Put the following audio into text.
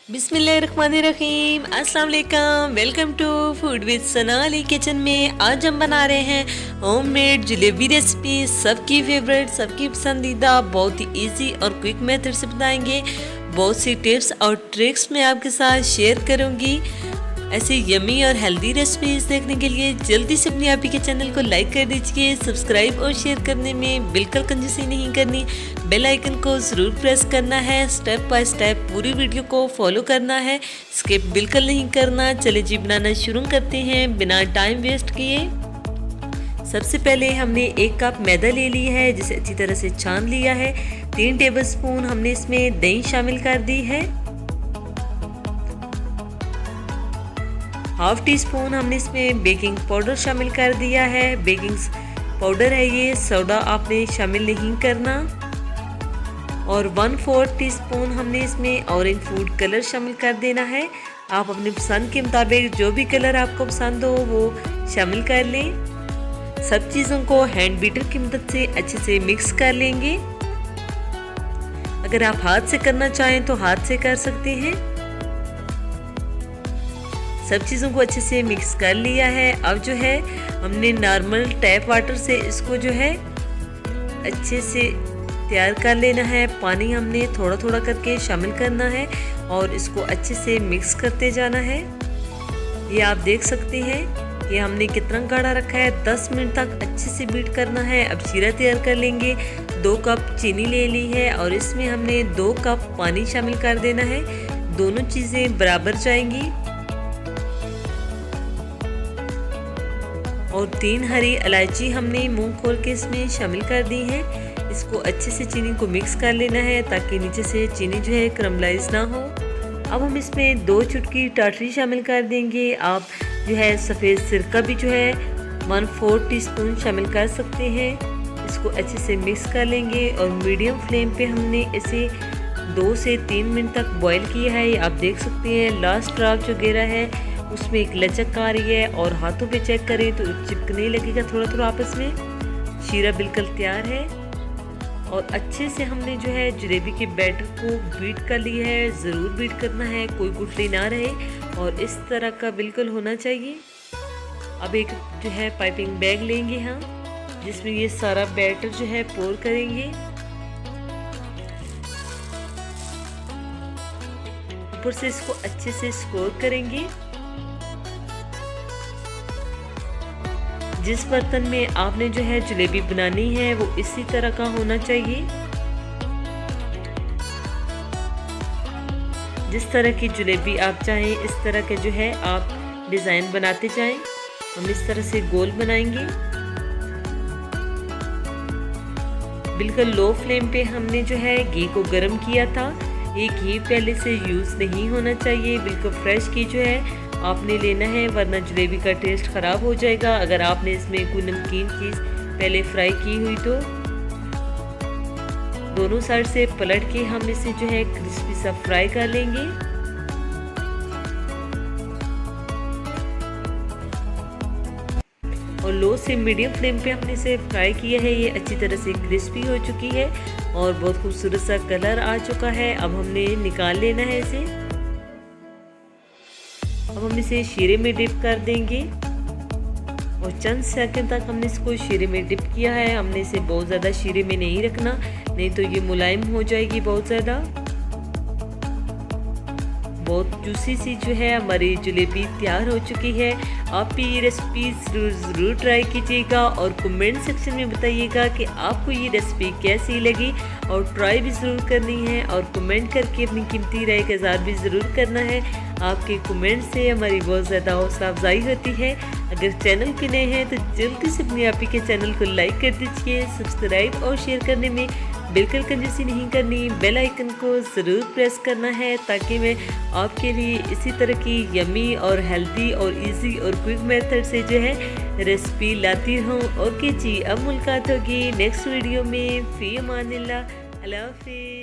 बिस्मिल्लाहिर्रहमानिर्रहीम, अस्सलाम वालेकुम। Welcome to food with Sanali kitchen में। आज हम बना रहे हैं होममेड जलेबी रेसिपी। सबकी फेवरेट, सबकी पसंदीदा, बहुत ही इजी और क्विक मेथड से बनाएंगे। बहुत सी टिप्स और ट्रिक्स मैं आपके साथ शेयर करूंगी। ऐसे यमी और हेल्दी रेसिपीज देखने के लिए जल्दी से अपनी आप ही के चैनल को लाइक कर दीजिए। सब्सक्राइब और शेयर करने में बिल्कुल कंजूसी नहीं करनी। बेल आइकन को ज़रूर प्रेस करना है। स्टेप बाय स्टेप पूरी वीडियो को फॉलो करना है, स्किप बिल्कुल नहीं करना। चलिए जी, बनाना शुरू करते हैं बिना टाइम वेस्ट किए। सबसे पहले हमने 1 कप मैदा ले लिया है, जिसे अच्छी तरह से छान लिया है। 3 टेबलस्पून हमने इसमें दही शामिल कर दी है। 1/2 टीस्पून हमने इसमें बेकिंग पाउडर शामिल कर दिया है। बेकिंग पाउडर है ये, सोडा आपने शामिल नहीं करना। और 1/4 टीस्पून हमने इसमें ऑरेंज फूड कलर शामिल कर देना है। आप अपनी पसंद के मुताबिक जो भी कलर आपको पसंद हो वो शामिल कर लें। सब चीज़ों को हैंड बीटर की मदद से अच्छे से मिक्स कर लेंगे। अगर आप हाथ से करना चाहें तो हाथ से कर सकते हैं। सब चीज़ों को अच्छे से मिक्स कर लिया है। अब जो है हमने नॉर्मल टैप वाटर से इसको जो है अच्छे से तैयार कर लेना है। पानी हमने थोड़ा थोड़ा करके शामिल करना है और इसको अच्छे से मिक्स करते जाना है। ये आप देख सकते हैं कि हमने कितना गाढ़ा रखा है। 10 मिनट तक अच्छे से बीट करना है। अब शीरा तैयार कर लेंगे। 2 कप चीनी ले ली है और इसमें हमने 2 कप पानी शामिल कर देना है। दोनों चीज़ें बराबर जाएंगी। और 3 हरी इलायची हमने मुंह खोल के इसमें शामिल कर दी है। इसको अच्छे से चीनी को मिक्स कर लेना है ताकि नीचे से चीनी जो है कैरमलाइज ना हो। अब हम इसमें 2 चुटकी टाटरी शामिल कर देंगे। आप जो है सफ़ेद सिरका भी जो है 1/4 टीस्पून शामिल कर सकते हैं। इसको अच्छे से मिक्स कर लेंगे और मीडियम फ्लेम पे हमने इसे 2 से 3 मिनट तक बॉईल किया है। ये आप देख सकते हैं लास्ट ड्रॉप जो गिरा है उसमें एक लचक आ रही है और हाथों पे चेक करें तो चिपकने लगेगा थोड़ा थोड़ा आपस में। शीरा बिल्कुल तैयार है और अच्छे से हमने जो है जलेबी के बैटर को बीट कर लिया है। ज़रूर बीट करना है, कोई गुठली ना रहे और इस तरह का बिल्कुल होना चाहिए। अब एक जो है पाइपिंग बैग लेंगे हम, जिसमें ये सारा बैटर जो है पोर करेंगे। ऊपर से इसको अच्छे से स्कोर करेंगे। जिस बर्तन में आपने जो है जलेबी बनानी है वो इसी तरह का होना चाहिए। जिस तरह की जलेबी आप चाहें इस तरह के जो है आप डिज़ाइन बनाते जाएं। हम इस तरह से गोल बनाएंगे। बिल्कुल लो फ्लेम पे हमने जो है घी को गर्म किया था। ये घी पहले से यूज़ नहीं होना चाहिए। बिल्कुल फ्रेश घी जो है आपने लेना है, वरना जलेबी का टेस्ट ख़राब हो जाएगा। अगर आपने इसमें कोई नमकीन चीज़ पहले फ्राई की हुई तो दोनों साइड से पलट के हम इसे जो है क्रिस्पी सा फ्राई कर लेंगे। और लो से मीडियम फ्लेम पे हमने इसे फ्राई किया है। ये अच्छी तरह से क्रिस्पी हो चुकी है और बहुत खूबसूरत सा कलर आ चुका है। अब हमने निकाल लेना है इसे। अब हम इसे शीरे में डिप कर देंगे और चंद सेकंड तक हमने इसको शीरे में डिप किया है। हमने इसे बहुत ज़्यादा शीरे में नहीं रखना, नहीं तो ये मुलायम हो जाएगी बहुत ज़्यादा। बहुत जूसी सी जो है हमारी जलेबी तैयार हो चुकी है। आप भी ये रेसिपी ज़रूर ट्राई कीजिएगा और कमेंट सेक्शन में बताइएगा कि आपको ये रेसिपी कैसी लगी। और ट्राई भी ज़रूर करनी है और कमेंट करके अपनी कीमती राय का इज़हार भी ज़रूर करना है। आपके कमेंट से हमारी बहुत ज़्यादा हौसला अफजाई होती है। अगर चैनल पे नए हैं तो जल्दी से अपने आप ही के चैनल को लाइक कर दीजिए। सब्सक्राइब और शेयर करने में बिल्कुल कंजूसी नहीं करनी। बेल आइकन को ज़रूर प्रेस करना है ताकि मैं आपके लिए इसी तरह की यमी और हेल्दी और इजी और क्विक मेथड से जो है रेसिपी लाती हूँ। ओके जी, अब मुलाकात होगी नेक्स्ट वीडियो में। फ़ी अमानिल्लाह। अल्लाह हाफ़िज़।